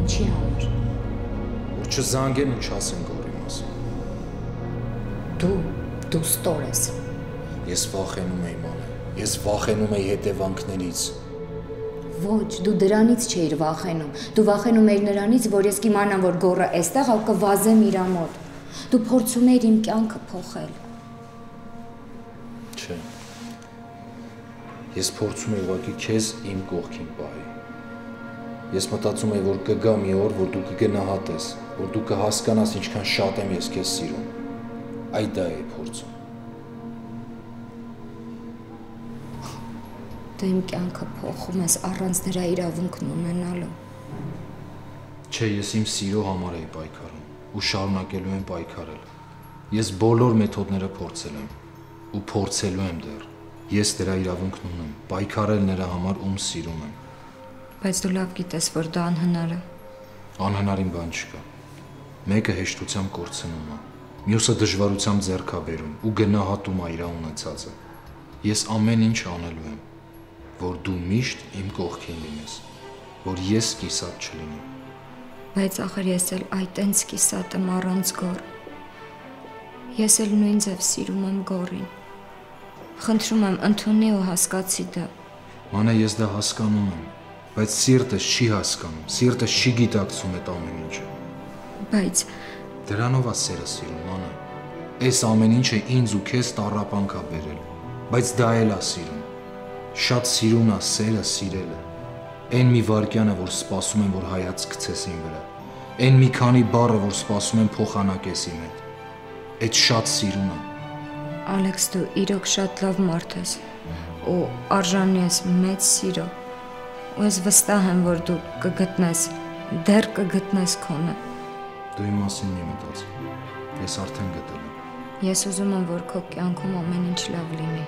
Ինչի համար։ Որ չզանգեն ու չասեն գորի մասին։ Դու ստոր ես։ Ես վախենում էի մանե։ Ես վախենում էի հետևանքներից։ Ոչ, դու դրանից չէիր վախենում։ Դու վախենում էիր նրանից, որ ես կիմանամ, որ գորը էստեղ ա կվազեմ իր մոտ։ Դու փորձում էիր իմ կյանքը փոխել։ Չէ։ Ես փորձում էի ուղղակի քեզ իմ կողքին պահել։ Ես մտածում էի, որ կգա մի օր, որ դու կգնահատես, որ դու կհասկանաս ինչքան շատ եմ ես քեզ սիրում։ Այդ դա էի փորձում։ Դու իմ կյանքը փոխում ես առանց դրա իրավունքն ունենալու։ Չէ, ես իմ սիրո համար էի պայքարում ու շարունակելու եմ պայքարել։ Ես բոլոր մեթոդները փորձել եմ ու փորձելու եմ դեռ։ Ես դրա իրավունքն ունեմ, պայքարել նրա համար, ում սիրում եմ։ Բայց դու լավ գիտես, որ դա անհնար է։ Անհնարին բան չկա։ Մեկը հեշտությամբ կորցնում է, մյուսը դժվարությամբ ձեռք է բերում ու գնահատում է իր ունեցածը։ Ես ամեն ինչ անելու եմ, որ դու միշտ իմ կողքին լինես, որ ես կիսատ չլինեմ։ Բայց ախր ես էլ այտենց կիսատ եմ առանց գոր։ Ես էլ նույն ձև սիրում եմ գորին։ Խնդրում եմ, ընդունի ու հասկացի դա։ Մանե, ես դա հասկանում եմ, բայց սիրտս չի հասկանում, սիրտս չի գիտակցում այդ ամեն ինչը։ Բայց դրանով է սերը սիրում, մանե։ Այս ամեն ինչը ինձ ու քեզ տառապանք է բերել, բայց դա էլ է սիրում։ Շատ սիրուն է սերը սիրելը։ Այն մի վայրկյանը, որ սպասում եմ, որ հայացք գցես իմ վրա։ Այն մի քանի բառը, որ սպասում եմ փոխանակես իմ հետ։ Այդ շատ սիրուն է։ Ալեքս, դու իրոք շատ լավ մարդ ես ու արժանի ես մեծ սիրո։ Ու ես վստահ եմ, որ դու կգտնես, դեռ կգտնես քոնը։ Դու իմ մասին մի մտածի։ Ես արդեն գտել եմ։ Ես ուզում եմ, որ քո կյանքում ամեն ինչ լավ լինի։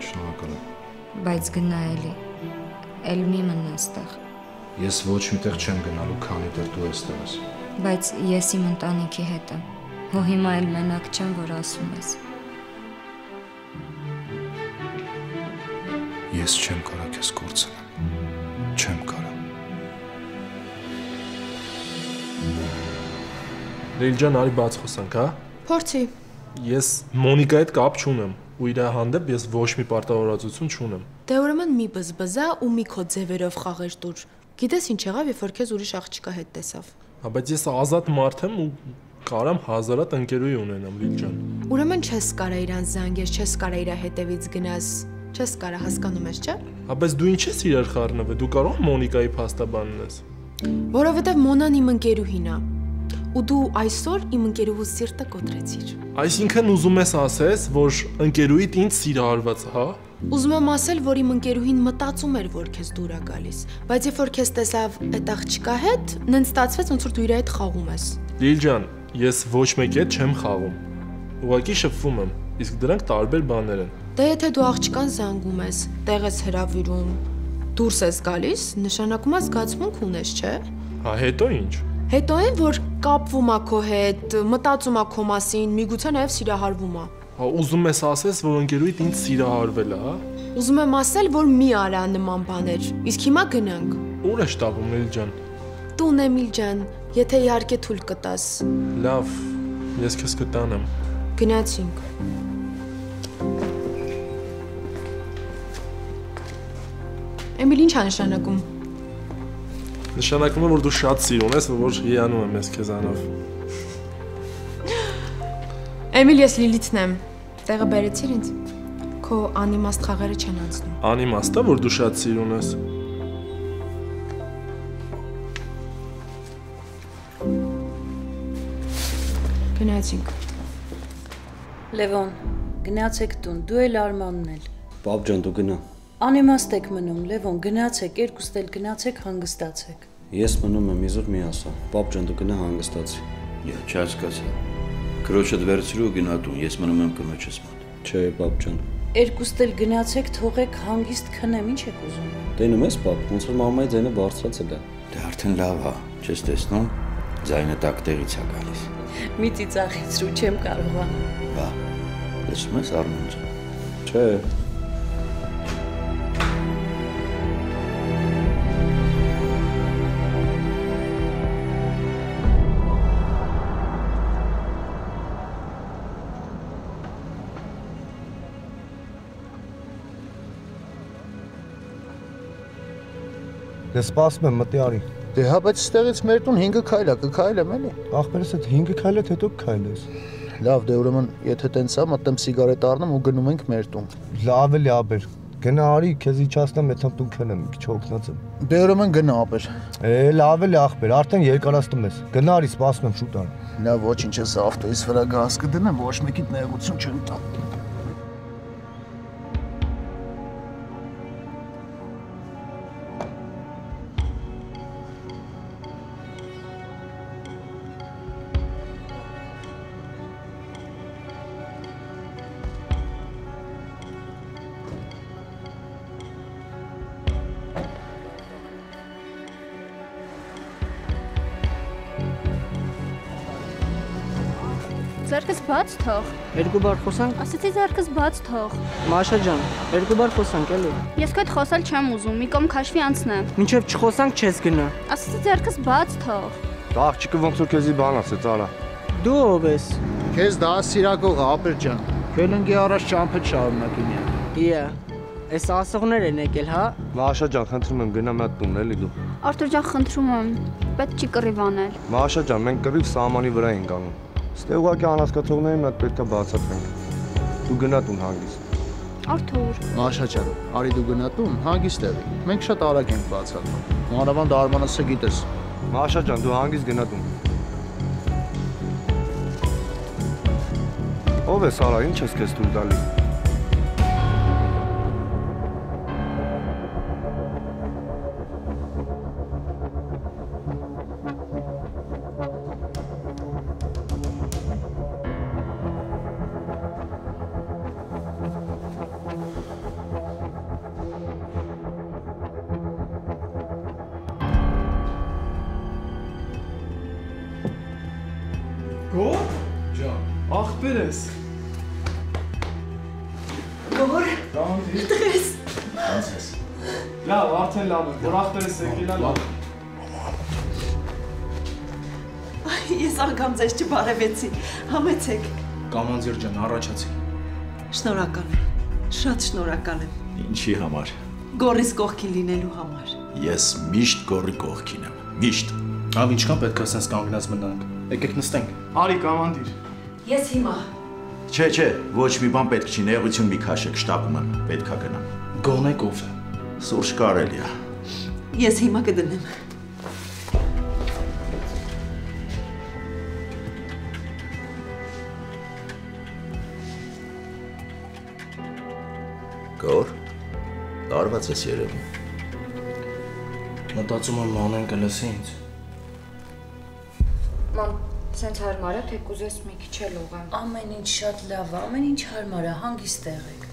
Շնորհակալ եմ։ Բայց գնա էլի։ Էլ մի մնա այստեղ։ Ես ոչ միտեղ չեմ գնալու, քանի դեռ դու այստեղ ես։ Բայց ես իմ ընտանիքի հետ եմ։ Ու հիմա էլ մենակ չեմ, որ ասում ես։ Ես չեմ կարա քեզ կորցնեմ։ Չեմ կարա։ Լիլ ջան, արի բաց խոսանք, հա։ Փորձի։ Ես Մոնիկայի հետ կապ չունեմ ու իր հանդեպ ես ոչ մի պարտավորվածություն չունեմ։ Դե ուրեմն մի բզբզա ու մի քո ձևերով խաղեր տուր։ Գիտես ինչ եղավ, երբ որ քեզ ուրիշ աղջիկա հետ տեսավ։ Հա, բայց ես ազատ մարդ եմ ու կարամ հազարատ ընկերուհի ունենամ, Լիլ ջան։ Ուրեմն չես կարա իրան զանգես, չես կարա իր հետևից գնաս, չես կարա, հասկանում ես, չէ՞։ Հա, բայց դու ինչ ես իրար խառնվել, դու կարող ես Մոնիկայի փաստաբանն ես։ Որովհետև Մոնան իմ ընկերուհին է։ Ու դու այսօր իմ ընկերուհուս սիրտը կոտրեցիր։ Այսինքն ուզում ես ասես, որ ընկերուհիդ ինձ սիրահարված է, հա։ Ուզում եմ ասել, որ իմ ընկերուհին մտածում էր, որ քեզ դուր է գալիս, բայց երբ որ քեզ տեսավ այդ աղջկա հետ, նենց ստացվեց, ոնց որ դու իր հետ խաղում ես։ Լիլ ջան, ես ոչ մեկի հետ չեմ խաղում։ Ուղղակի շփվում եմ, իսկ դրանք տարբեր բաներ են։ Դե եթե դու աղջկան զանգում ես, տեղ ես հրավիրում, դուրս ես գալիս, նշանակում է զգացմունք ունես, չէ։ Հա, հետո ինչ։ Հետո այն, որ կապվում է քո հետ, մտածում է քո մասին, միգուցե նաև սիրահարվում է։ Հա, ուզում ես ասես, որ ընկերուհիդ ինձ սիրահարվել է, հա։ Ուզում եմ ասել, որ մի արա նման բաներ, իսկ հիմա գնանք։ Ուր է շտապում, Լիլ ջան։ Տուն Էմիլ ջան, եթե իհարկե թույլ կտաս։ Լավ, ես քեզ կտանեմ։ Գնացինք։ Էմիլ, ինչ է նշանակում։ Նշանակում է, որ դու շատ սիրուն ես, որ հիանում եմ ես քեզանով։ Էմիլ, ես Լիլիթն եմ։ Տեղը բերեցիր ինձ։ Քո անիմաստ խաղերը չեն անցնում։ Անիմաստ է, որ դու շատ սիրուն ես։ Գնացինք։ Լևոն, գնացեք տուն, դու էլ Արմանն էլ։ Պապ ջան, դու գնա։ Անիմաստ եք մնում, Լևոն, գնացեք, երկուստ էլ գնացեք, հանգստացեք։ Ես մնում եմ, իզուր մի ասա։ Պապ ջան, դու գնա հանգստացի։ Չհասկացա։ Քրոջդ վերցրու ու գնա տուն, ես մնում եմ կնոջս մոտ։ Չէ, պապ ջան։ Երկուստ էլ գնացեք, թողեք հանգիստ քնեմ, ինչ եք ուզում։ Տենում ես, պապ, ոնց որ մամայի ձայնը բարձրացել է։ Դե արդեն լավ է, չես տեսնում, ձայնը տակ տեղից է գալիս։ Մի ծիծաղեցրու, չեմ կարողա։ Բա, լսում ես Արման ջան։ Չէ։ Դե սպասում եմ մտի արի։ Դե հա, բայց ստեղից մեր տուն 5 քայլ է, կքայլեմ էլի։ Ախպերս այդ 5 քայլը հետո կքայլես։ Լավ, դե ուրեմն եթե տենց է, մտեմ սիգարետ առնեմ ու գնում ենք մեր տուն։ Լավ էլի աբեր։ Գնա արի, քեզ իջացնեմ, եթե տուն քնեմ, մի քիչ օգնած եմ։ Դե ուրեմն գնա աբեր։ Լավ էլի ախպեր, արդեն երկարացնում ես։ Գնա արի, սպասում եմ շուտ արա։ Լավ, ոչինչ, ես ավտոյից վրա գազ կդնեմ, ոչ մեկիդ նեղություն չեմ տա։ Ձերքս բաց թող։ Երկու բար խոսանք։ Ասացի ձերքս բաց թող։ Մաշա ջան, երկու բար խոսանք էլի։ Ես քո հետ խոսալ չեմ ուզում, մի կողմ քաշվի անցնեմ։ Մինչև չխոսանք չես գնա։ Ասացի ձերքս բաց թող։ Դա աղջիկը ոնց որ քեզի բան ասեց, արա։ Դու ով ես։ Քեզ դա սիրակող ապեր ջան։ Քելնգի առաջ ճամփը շարունակին է։ Իա։ Այս ասողներ են եկել, հա։ Մաշա ջան, խնդրում եմ գնա մատ տուն, էլի դու։ Արտուր ջան, խնդրում եմ, պետք չի կռիվ անել։ Մաշա ջան, մենք կռիվ սահմանի վրա ենք անում։ Ստե ուղղակի անհասկացողներին մոտ պետքա բացատրենք։ Դու գնա տուն հանգիստ։ Արտուր։ Մաշա ջան, արի դու գնա տուն, հանգիստ եղի։ Մենք շատ արագ ենք բացատրում։ Մանավանդ Արմանասը գիտես։ Մաշա ջան, դու հանգիստ գնա տուն։ Ով ես արա, ինչ ես քեզ դու տալի։ Գոր ջան, ախպեր ես։ Գոր։ Դանդի։ Դրես։ Ոնց ես։ Լավ, արդեն լավ է, որ ախպերս եկել է լավ։ Ես անգամ ձեզ չբարևեցի, համեցեք։ Կամանձեր ջան, առաջացի։ Շնորհակալ եմ, շատ շնորհակալ եմ։ Ինչի համար։ Գորիս կողքին լինելու համար։ Ես միշտ գորի կողքին եմ, միշտ։ Ավ ինչքան պետք է sense կանգնած մնանք։ Եկեք նստենք։ Արի կամանդիր։ Ես հիմա։ Չէ, ոչ մի բան պետք չի, նեղություն մի քաշեք, շտապում եմ, պետքա գնամ։ Գողնեք ով է։ Սուրճ կարելի է։ Ես հիմա կդնեմ։ Գոր, տարված ես երևում։ Մտածում եմ մանեն կլսի ինձ։ Մամ, սենց հարմար է, թե կուզես մի քիչ էլ ուղեմ։ Ամեն ինչ շատ լավ է, ամեն ինչ հարմար է, հանգիստ եղեք։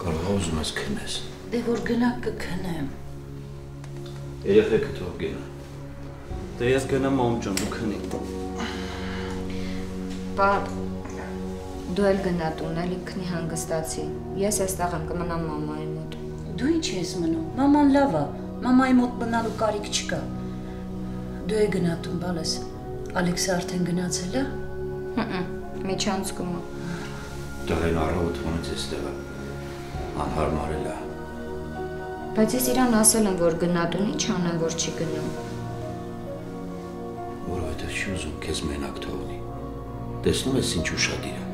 Կարող ուզում ես քնես։ Դե որ գնաք կքնեմ։ Երեխեքը թող գնա։ Դե ես գնամ մամ ջան, դու քնի։ Պապ, դու էլ գնա տուն, էլի քնի հանգստացի։ Ես այստեղ եմ կմնամ մամայի մոտ։ Դու ինչ ես մնում։ Մաման լավ է, մամայի մոտ մնալու կարիք չկա։ Դու է գնա տուն, բալես։ Ալեքսը արդեն գնացել է։ Միջանցքում է։ Դրեն առավոտ ոնց ես տեղը։ Անհարմարել է։ Բայց ես իրան ասել եմ, որ գնա տուն, ինչ անեմ, որ չի գնում։ Որովհետև չի ուզում քեզ մենակ թողնի։ Տեսնում ես ինչ ուշադիր է։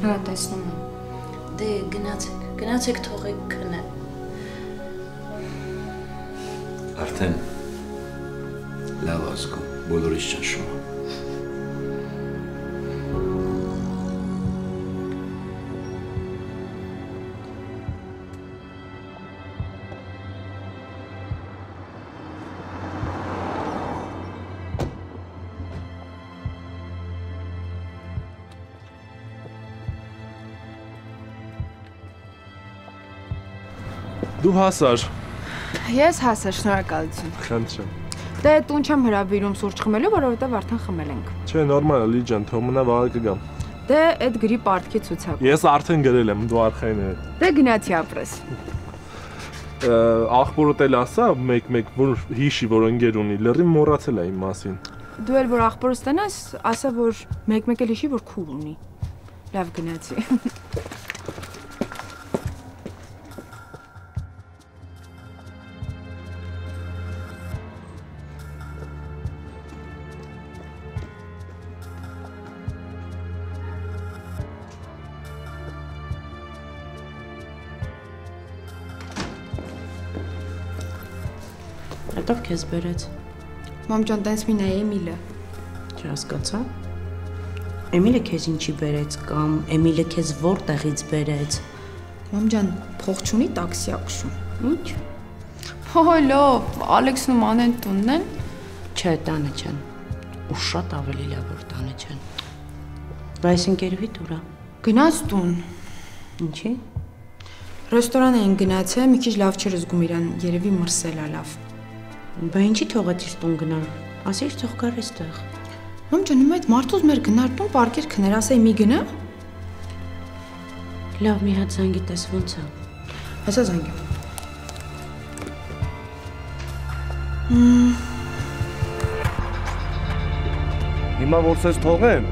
Հա, տեսնում եմ։ Դե գնացեք թողեք քնեմ։ Արդեն լավ ազգում, բոլորից ճնշում եմ։ Դու հասար։ Ես հասա, շնորհակալություն։ Խնդրեմ։ Դե տուն չեմ հրավիրում սուրճ խմելու, որովհետև արդեն խմել ենք։ Չէ, նորմալ է, Լի ջան, թող մնա վաղը կգամ։ Դե այդ գրի պարտքի ցուցակ։ Ես արդեն գրել եմ, դու արխային ես։ Դե գնացի ապրես։ Աղբորդ էլ ասա մեկ-մեկ, որ հիշի, որ ընկեր ունի, լրիվ մոռացել է իմ մասին։ Դու էլ որ աղբորս տնես, ասա որ մեկ-մեկ էլ հիշի, որ քուր ունի։ Լավ գնացի։ Հետո քեզ բերեց։ Մամ ջան, տենց մի նայ Էմիլը։ Չհասկացա։ Էմիլը քեզ ինչի բերեց կամ Էմիլը քեզ որտեղից բերեց։ Մամ ջան, փող չունի տաքսի ակշում։ Ինչ։ Հո լավ, Ալեքսն ու Մանեն տունն են։ Չէ, տանը չեն։ Ու շատ ավելի լավ որ տանը չեն։ Բայց ընկերուհի դուրա։ Գնաց տուն։ Ինչի։ Ռեստորան էին գնացել, մի քիչ լավ չէր զգում իրան, երևի մրսել է լավ։ Բա ինչի թողեցիր տուն գնալ։ Ասիր թող գար էստեղ։ Մամ ջան, հիմա այդ մարդուց մեր գնար տուն պարկեր քներ, ասեի մի գնա։ Լավ, մի հատ զանգի տես ոնց է։ Հեսա զանգի։ Հիմա որ սես թողեմ,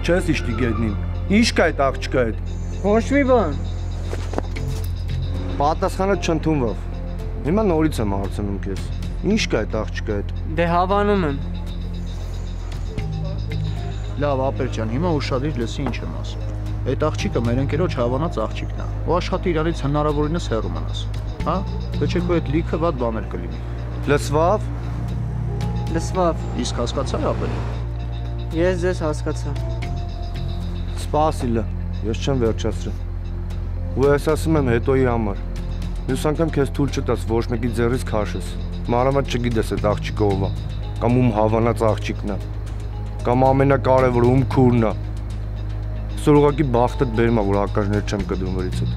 չես իշտի գետնին։ Ինչ կա այդ աղջկա հետ։ Ոչ մի բան։ Պատասխանը չընդունվավ։ Հիմա նորից եմ հարցնում քեզ։ Ինչ կա այդ աղջկա հետ։ Դե հավանում եմ։ Լավ, ապեր ջան, հիմա ուշադիր լսի ինչ եմ ասում։ Այդ աղջիկը մեր ընկերոջ հավանած աղջիկն է։ Ու աշխատի իրանից հնարավորինս հեռու մնաս։ Հա? Թե չէ քո այդ լիքը վատ բաներ կլինի։ Լսվավ։ Իսկ հասկացա՞ր ապեր։ Ես ձեզ հասկացա։ Սպասիլը, ես չեմ վերջացրել։ Ու ես ասում եմ հետոյի համար։ Մյուս անգամ քեզ թույլ չտաս ոչ մեկի ձեռից քաշես։ Մանավանդ չգիտես այդ աղջիկը ով է, կամ ում հավանած աղջիկն է, կամ ամենակարևորը ում քուրն է։ Այսօր ուղղակի բախտդ բերում է, որ հակաժներ չեմ կդրում վրից հետ։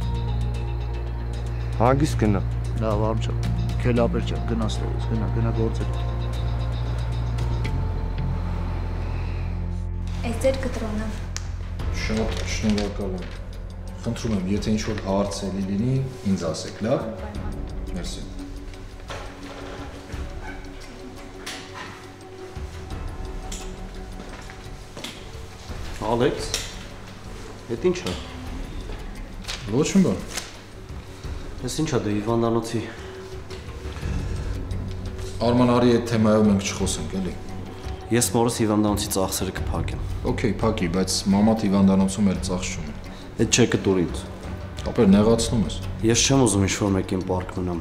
Հանգիստ գնա։ Լավ, ամջան։ Քել ապեր ջան, գնա ստեղից, գնա գործել։ Այս ձեր կտրոնը։ Շատ շնորհակալ եմ։ Խնդրում եմ, եթե ինչ-որ հարց էլի լինի, ինձ ասեք, լավ։ Մերսի։ Ալեքս, այդ ինչ է։ Ոչ մի բան։ Ես ինչ է դու հիվանդանոցի։ Արման, արի այդ թեմայով մենք չխոսենք, էլի։ Ես մորս հիվանդանոցի ծախսերը կփակեմ։ Okay, փակի, բայց մամատ հիվանդանոցում էլ ծախս չունի։ Այդ չեկը տուր ինձ։ Ապեր նեղացնում ես։ Ես չեմ ուզում ինչ-որ մեկին պարկ մնամ։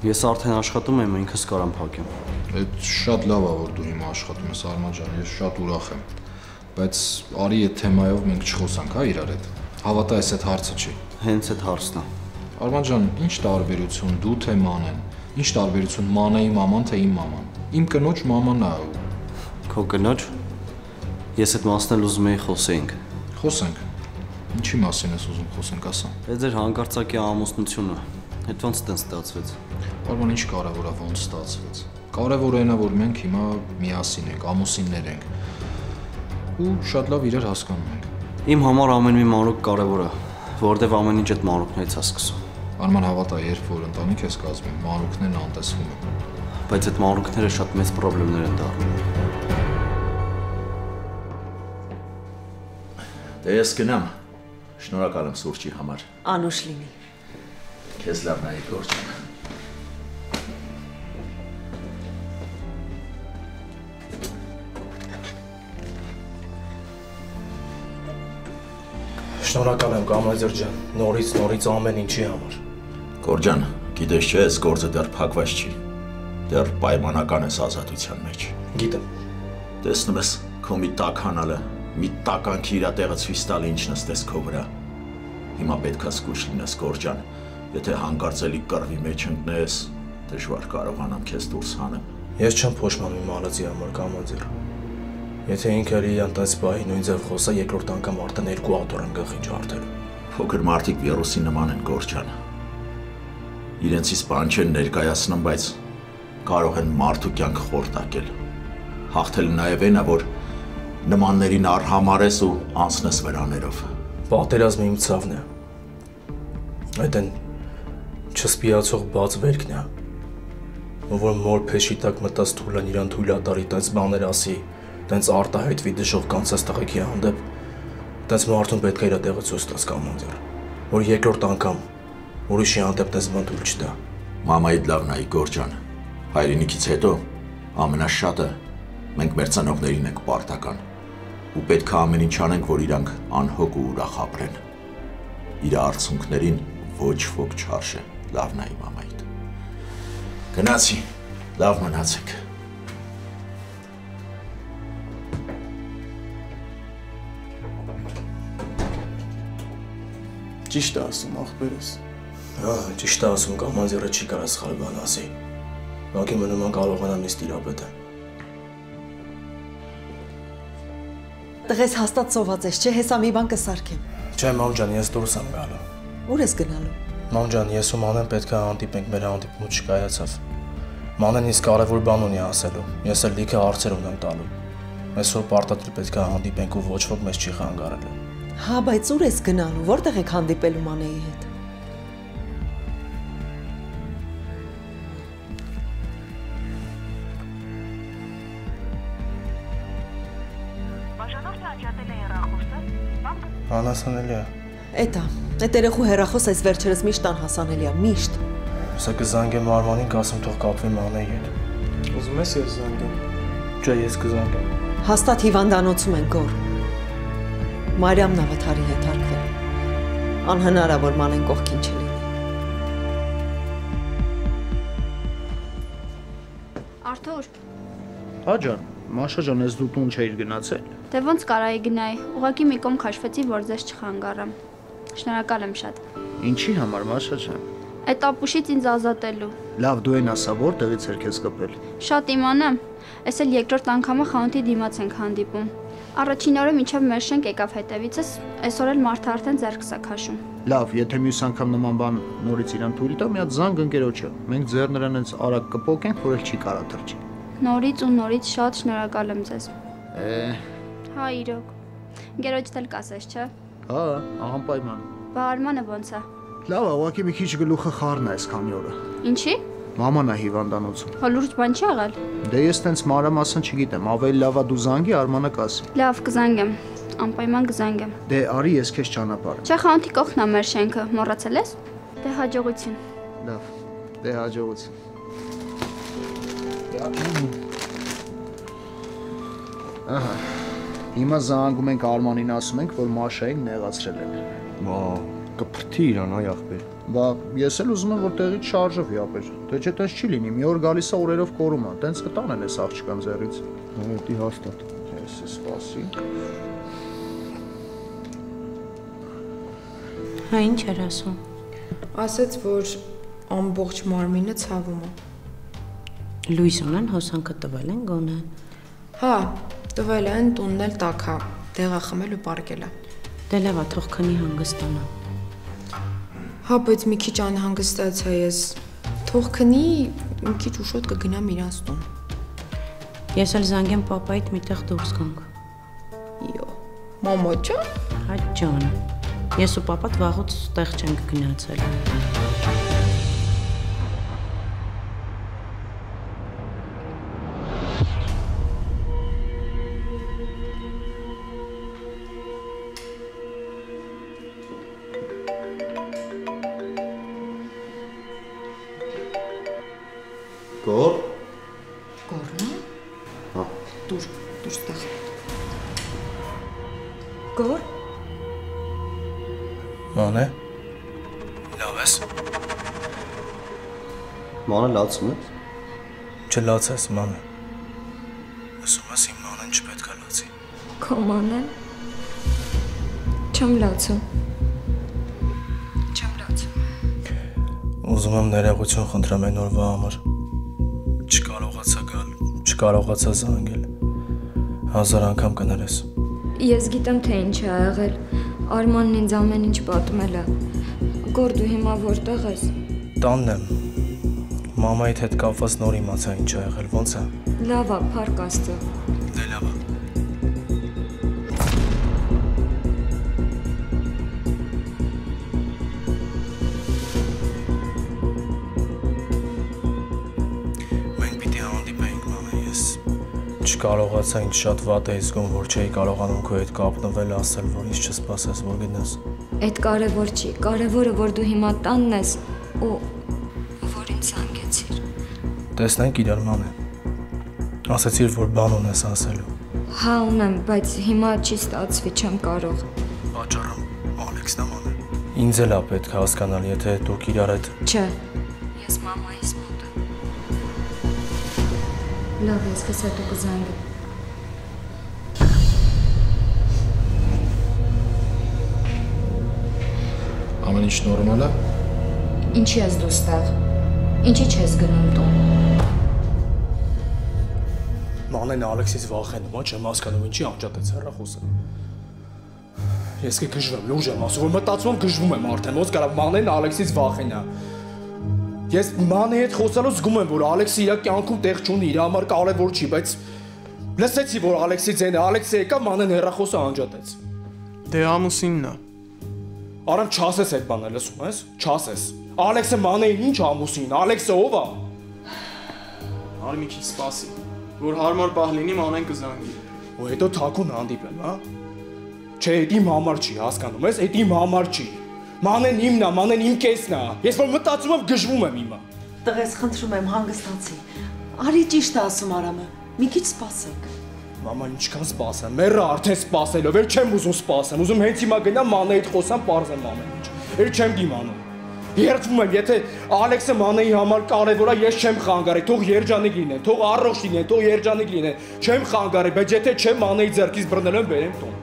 Ես արդեն աշխատում եմ, ինքս կարամ փակեմ։ Այդ շատ լավ է, որ դու հիմա աշխատում ես, Արման ջան, ես շատ ուրախ եմ։ Բայց արի այդ թեմայով մենք չխոսանք, հա, իրար հետ։ Հավատա, այս այդ հարցը չի։ Հենց այդ հարցն է։ Արման ջան, ինչ տարբերություն դու թե Մանեն։ Ինչ տարբերություն Մանեի մաման թե իմ մաման։ Իմ կնոջ մաման է։ Քո կնոջ։ Ես այդ մասն էլ ուզում էի խոսեինք։ Խոսենք։ Ինչի մասին ես ուզում խոսենք, ասա։ Այդ ձեր հանկարծակի ամուսնությունը։ Այդ ոնց տենց ստացվեց։ Արման, ինչ կարևոր է ոնց ստացվեց։ Կարևորը այն է, որ մենք հիմա միասին ենք, ամուսիններ ենք։ Ու շատ լավ իրար հասկանում ենք։ Իմ համար ամեն մի մանրուք կարևոր է, որովհետև ամեն ինչ այդ մանրուքներից է սկսում։ Արման, հավատա, երբ որ ընտանիք ես կազմում, մանրուքներն անտեսվում են։ Բայց այդ մանրուքները շատ մեծ խնդիրներ են դառնում։ Դե ես գնամ։ Շնորհակալ եմ սուրճի համար։ Անուշ լինի։ Քեզ լավ նայի գործում։ Շնորհակալ եմ Կամազեր ջան, նորից ամեն ինչի համար։ Գորջան, գիտես չէ, այս գործը դեռ փակված չի։ Դեռ պայմանական ես ազատության մեջ։ Գիտեմ։ Տեսնում ես, քո մի տաքանալը, մի տականքի իր տեղը ցույց տալը ինչ նստես քո վրա։ Հիմա պետք է զգուշ լինես, Գորջան, եթե հանկարծելի կռվի մեջ ընկնես, դժվար կարողանամ քեզ դուրս հանեմ։ Ես չեմ փոշմանում իմ ալածի համար Կամազեր։ Եթե ինքը իրան տես բայի նույն ձև խոսա, երկրորդ անգամ արդեն 2 աթոռ են գլխին ջարդելու։ Փոքր մարդիկ վիրուսի նման են, Գորջան։ Իրենցից բան չեն ներկայացնում, բայց կարող են մարդու կյանք խորտակել։ Հաղթել նաև այն է, որ նմաններին արհամարես ու անցնես վրաներով։ Պատերազմը իմ ցավն է։ Այդ են չսպիացող բաց վերքն է։ Որ մոր փեշի տակ մտած թուլան իրան թույլատարի տենց բաներ ասի, տենց արտահայտվի դժով կանցած տղեկի հանդեպ, տենց մարդուն պետք է իր տեղը ցույց տաս Կամազեր, որ երկրորդ անգամ ուրիշի հանդեպ տես բան թույլ չտա։ Մամայիդ լավն է, Գորջան։ Հայրենիքից հետո ամենաշատը մենք մեր ծնողներին ենք պարտական ու պետք է ամեն ինչ անենք, որ իրանք անհոգ ու ուրախ ապրեն։ Իր արցունքներին ոչ ոք չարժե, լավն է, մամայիդ։ Գնացի։ Լավ մնացեք։ Ճիշտ է ասում, աղբերս։ Ճիշտ է ասում, կամանձերը չի կարա սխալ բան ասի։ Ուղղակի մնում են կարողանամ ինձ տիրապետել։ Տղես հաստատ սոված ես, չէ, հեսա մի բան կսարքեմ։ Չէ, մամ ջան, ես դուրս եմ գալու։ Ուր ես գնալու։ Մամ ջան, ես ու Մանեն պետք է հանդիպենք, մեր հանդիպումը չկայացավ։ Մանեն ինձ կարևոր բան ունի ասելու, ես էլ լիքը հարցեր ունեմ տալու։ Այսօր պարտադիր պետք է հանդիպենք ու ոչ ոք մեզ չի խանգարելու։ Հա, բայց ուր ես գնալու, որտեղ եք հանդիպելու Մանեի հետ։ Անհասանելի է։ Էտա, այդ երեխու հեռախոս այս վերջերս միշտ անհասանելի է, միշտ։ Սա կզանգեմ Արմանին, կասեմ թող կապվի Մանեի հետ։ Ուզում ես ես զանգեմ։ Չէ, ես կզանգեմ։ Հաստատ հիվանդանոցում են գոր։ Մարիամն ավաթարի հետ հարկվել։ Անհնար է, որ Մանեն կողքին չլինի։ Արթուր։ Հա ջան, Մաշա ջան, ես դու տուն չէիր գնացել։ Դե ոնց կարայի գնայի, ուղղակի մի կողմ քաշվեցի, որ ձեզ չխանգարեմ։ Շնորհակալ եմ շատ։ Ինչի համար, Մաշա ջան։ Այդ ապուշից ինձ ազատելու։ Լավ, դու այն ասա, որտեղից էր քեզ կպել։ Շատ իմանամ։ Էս էլ երկրորդ անգամը խանութի դիմաց ենք հանդիպում։ Առաջին օրը մինչև մեր շենք եկավ հետևիցս, այսօր էլ մարդը արդեն ձեռքս է քաշում։ Լավ, եթե մյուս անգամ նման բան նորից իրան թույլ տա, մի հատ զանգ ընկերոջը։ Մենք ձեր նրան հենց արագ կպոկենք, որ էլ չի կարա թրջի։ Նորից ու նորից շատ շնորհակալ եմ ձեզ։ Հա, իրոք։ Ընկերոջդ էլ կասես, չէ։ Հա, անպայման։ Բա Արմանը ոնց է։ Լավ, ուղղակի մի քիչ գլուխը խառն է այսքանի օրը։ Ինչի։ Մաման է հիվանդանոցում։ Հա լուրջ բան չի եղել։ Դե ես տենց մանրամասն չգիտեմ, ավելի լավ է դու զանգի, Արմանը կասի։ Լավ, կզանգեմ։ Անպայման կզանգեմ։ Դե արի ես քեզ ճանապարհ։ Չէ, խանութի կողքն է մեր շենքը, մոռացել ես։ Դե հաջողություն։ Լավ, դե հաջողություն։ Ահա։ Հիմա զանգում ենք Արմանին, ասում ենք, որ Մաշային նեղացրել են։ Վա, կփրթի իրան, այ ախպեր։ Բա, ես էլ ուզում եմ, որ տեղից շարժվի ապեր։ Դե չէ, տես չի լինի, մի օր գալիս է օրերով կորում է, տենց կտանեն այս աղջկան ձեռից։ Դի հաստատ։ Ես սպասի։ Հա, ինչ էր ասում։ Ասեց, որ ամբողջ մարմինը ցավում է։ Լուիզոնան հոսանքը տվել են գոնե։ Հա, տվել են, տունն էլ տաք է, դեղա խմել ու պարկել է։ Դե լավ է, թող քնի հանգստանա։ Հա, բայց մի քիչ անհանգստացա ես։ Թող քնի, մի քիչ ուշոտ կգնամ իրանց տուն։ Ես էլ զանգեմ պապայիդ միտեղ դուրս գանք։ Յո, մամա ջան։ Հա ջան։ Ես ու պապատ վաղուց տեղ չենք գնացել։ Գոր։ Գորնա։ Հա։ Դուր ստեղ։ Գոր։ Մանե։ Լավ ես։ Մանե լացում ես։ Չլացես, Մանե։ Ասում ես իմ Մանեն չպետք է լացի։ Քո Մանեն։ Չեմ լացում։ Չեմ լացում։ Ուզում եմ ներողություն խնդրեմ այն օրվա համար։ Չկարողացա գալ, չկարողացա զանգել։ 1000 անգամ կներես։ Ես գիտեմ, թե ինչ է եղել։ Արմանն ինձ ամեն ինչ պատմել է։ Գոր դու հիմա որտեղ ես։ Տանն եմ։ Մամայիդ հետ կապված նոր իմացա ինչ է եղել, ոնց է։ Լավ է, փառք Աստծո։ Դե լավ է։ Չկարողացա ինձ շատ վատ էի զգում, որ չէի կարողանում քո հետ կապնվել, ասել, որ ինձ չսպասես, որ գնաս։ Այդ կարևոր չի, կարևորը որ դու հիմա տանն ես ու որ ինձ զանգեցիր։ Տեսնենք իրար Մանե։ Ասացիր, որ բան ունես ասելու։ Հա, ունեմ, բայց հիմա չի ստացվի, չեմ կարող։ Պատճառը Ալեքսն է Մանե։ Ինձ էլ է պետք է հասկանալ, եթե դուք իրար հետ։ Չէ, ես մամայիս մոտ եմ։ Լավ, ես քեզ հետո կզանգեմ։ Ամեն ինչ նորմալ է։ Ինչի ես դու ստեղ։ Ինչի չես գնում տուն։ Մանեն Ալեքսից վախենում, չեմ հասկանում ինչի անջատեց հեռախոսը։ Ես կգժվեմ, լուրջ եմ ասում, որ մտածում եմ գժվում եմ արդեն, ոնց կարող Մանեն Ալեքսից վախենա։ Ես Մանեի հետ խոսալուց զգում եմ, որ Ալեքսը իր կյանքում տեղ չունի, իր համար կարևոր չի, բայց լսեցի, որ Ալեքսի ձենը, Ալեքսը եկավ, Մանեն հեռախոսը անջատեց։ Դե ամուսինն է։ Արամ չասես այդ բանը, լսում ես, չասես։ Ալեքսը Մանեին ինչ ամուսին, Ալեքսը ով է։ Արի մի քիչ սպասի, որ հարմար պահ լինի Մանեն կզանգի։ Ու հետո թաքուն հանդիպեմ, հա։ Չէ, այդ իմ համար չի, հասկանում ես, այդ իմ համար չի։ Մանեն իմն է, Մանեն իմ կեսն է։ Ես որ մտածում եմ գժվում եմ հիմա։ Տղես, խնդրում եմ, հանգստացի։ Արի ճիշտ է ասում Արամը։ Մի քիչ սպասեք։ Մաման ինչքան սպասեմ, մեռը արդեն սպասելով, էլ չեմ ուզում սպասեմ, ուզում հենց հիմա գնամ Մանեի հետ խոսամ, պարզեմ ամեն ինչ։ Էլ չեմ դիմանում։ Երդվում եմ, եթե Ալեքսը Մանեի համար կարևոր է, ես չեմ խանգարի, թող երջանիկ լինեն, թող առողջ լինեն, թող երջանիկ լինեն, չեմ խանգարի, բայց եթե չեմ Մանեի ձեռքից բռնել եմ, բերեմ տուն։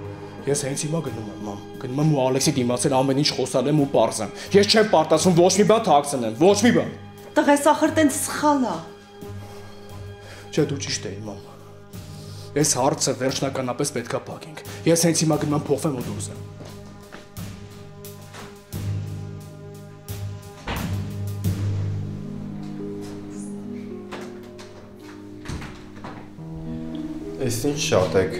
Ես հենց հիմա գնում եմ, մամ, գնում եմ ու Ալեքսի դիմացել ամեն ինչ խոսալ եմ ու պարզեմ։ Ես չեմ պարտասում ոչ մի բան թաքցնեմ, ոչ մի բան։ Տղես, ախր տենց սխալ է։ Չէ, դու ճիշտ ես, մամ։ Այս հարցը վերջնականապես պետքա փակենք։ Ես հենց հիմա գնում եմ փոխվեմ ու դուրս եմ։ Էս ինչ շատ եք։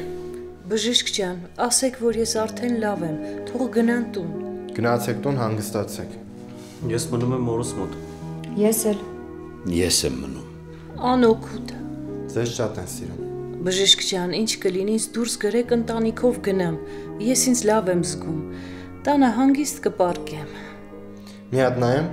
Բժիշկ ջան, ասեք, որ ես արդեն լավ եմ, թող գնան տուն։ Գնացեք տուն, հանգստացեք։ Ես մնում եմ մորս մոտ։ Ես էլ։ Ես եմ մնում։ Անօգուտ։ Ձեզ շատ են սիրում։ Բժիշկ ջան, ինչ կլինի, ինձ դուրս գրեք ընտանիքով գնամ։ Ես ինձ լավ եմ զգում։ Տանը հանգիստ կպարկեմ։ Մի հատ նայեմ։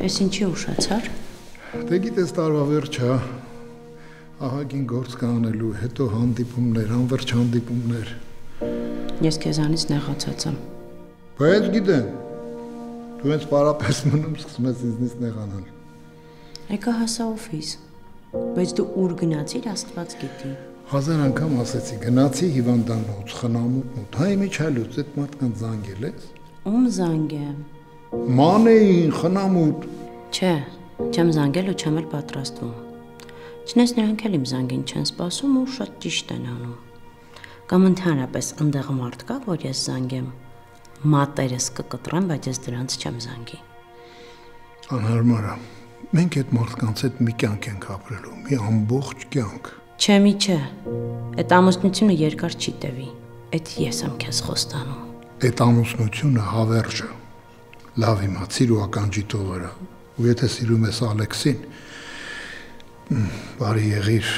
Ես ինչի ուշացար։ Դե գիտես տարվա վերջա, ահագին գործ կանելու, հետո հանդիպումներ, անվերջ հանդիպումներ։ Ես քեզանից նեղացած եմ։ Բայց գիտեմ, դու հենց պարապես մնում սկսում ես ինձնից նեղանալ։ Եկա հասա օֆիս, բայց դու ուր գնացիր, Աստված գիտի։ 1000 անգամ ասեցի, գնացի հիվանդանոց, խնամուտ, հայ միջալուց, այդ մարդկանց զանգել ես։ Ում զանգեմ։ Մանեին, խնամուտ։ Չէ, չեմ զանգել ու չեմ էլ պատրաստվում։ Չնես նրանք էլ իմ զանգին չեն սպասում ու շատ ճիշտ են անում։ Կամ ընդհանրապես ընդեղ մարդ կա, որ ես զանգեմ։ Մատերս կկտրեմ, բայց ես դրանց չեմ զանգի։ Անհարմար է։ Մենք այդ մարդկանց հետ մի կյանք ենք ապրելու, մի ամբողջ կյանք։ Չէ, մի չէ։ Այդ ամուսնությունը երկար չի տևի։ Այդ ես եմ քեզ խոստանում։ Այդ ամուսնությունը հավերժ է։ Լավ իմացիր ու ականջի տողը։ Ու եթե սիրում ես Ալեքսին, բարի եղիր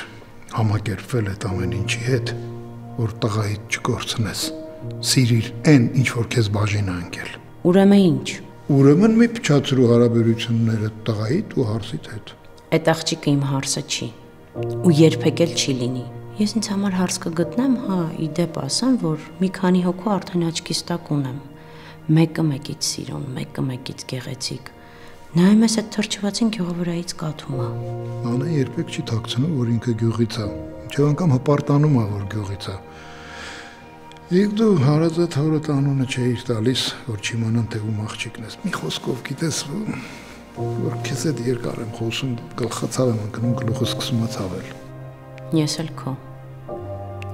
համակերպվել այդ ամեն ինչի հետ, որ տղայիդ չկորցնես։ Սիրիր այն, ինչ որ քեզ բաժին է ընկել։ Ուրեմն ինչ։ Ուրեմն մի փչացրու հարաբերությունները տղայիդ ու հարսիդ հետ։ Այդ աղջիկը իմ հարսը չի։ Ու երբեք էլ չի լինի։ Ես ինձ համար հարց կգտնեմ, հա, իդեպ ասեմ, որ մի քանի հոգու արդեն աչքիս տակ ունեմ։ Մեկը մեկից սիրուն, մեկը մեկից գեղեցիկ։ Նայում ես այդ թրջվածին գյուղվրայից կաթում է։ Անա երբեք չի թաքցնում, որ ինքը գյուղից է։ Չէ անգամ հպարտանում է, որ գյուղից է։ Եվ դու հարազատ հորդ անունը չէիր տալիս, որ չիմանան թե ում աղջիկն ես։ Մի խոսքով գիտես, որ քեզ հետ երկար եմ խոսում, գլխացավ եմ ընկնում, գլուխը սկսում է ցավել։ Ես էլ քո։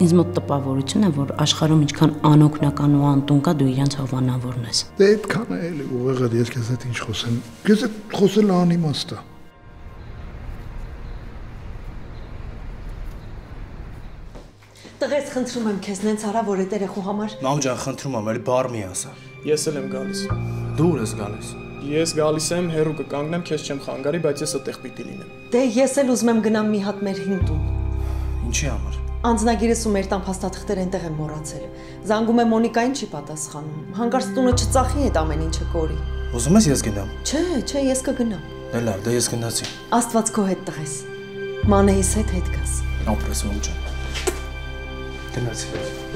Ինձ մոտ տպավորություն է, որ աշխարհում ինչքան անօգնական ու անտուն կա, դու իրանց հովանավորն ես։ Դե այդքան է էլի, ուղղակի ես քեզ հետ ինչ խոսեմ։ Քեզ հետ խոսելը անիմաստ է։ Տղես, խնդրում եմ քեզ, նենց արա, որ այդ երեխու համար։ Մամ ջան, խնդրում եմ, էլի բառ մի ասա։ Ես էլ եմ գալիս։ Դու ես գալիս։ Ես գալիս եմ, հերու կկանգնեմ, քեզ չեմ խանգարի, բայց ես այդտեղ պիտի լինեմ։ Դե ես էլ ուզում եմ գնամ մի հատ մեր հին տուն։ Ինչի համար։ Անձնագիրս ու մեր տան փաստաթղթերը այնտեղ եմ մոռացել։ Զանգում եմ Մոնիկային չի պատասխանում։ Հանկարծ տունը չծախի այդ ամեն ինչը կորի։ Ուզում ես ես գնամ։ Չէ, ես կգնամ։ Դե լավ, դե ես գնացի։ Աստված քո հետ տղես։ Մանեիս հետ գաս։ Ապրես ոնց։ Գնացի։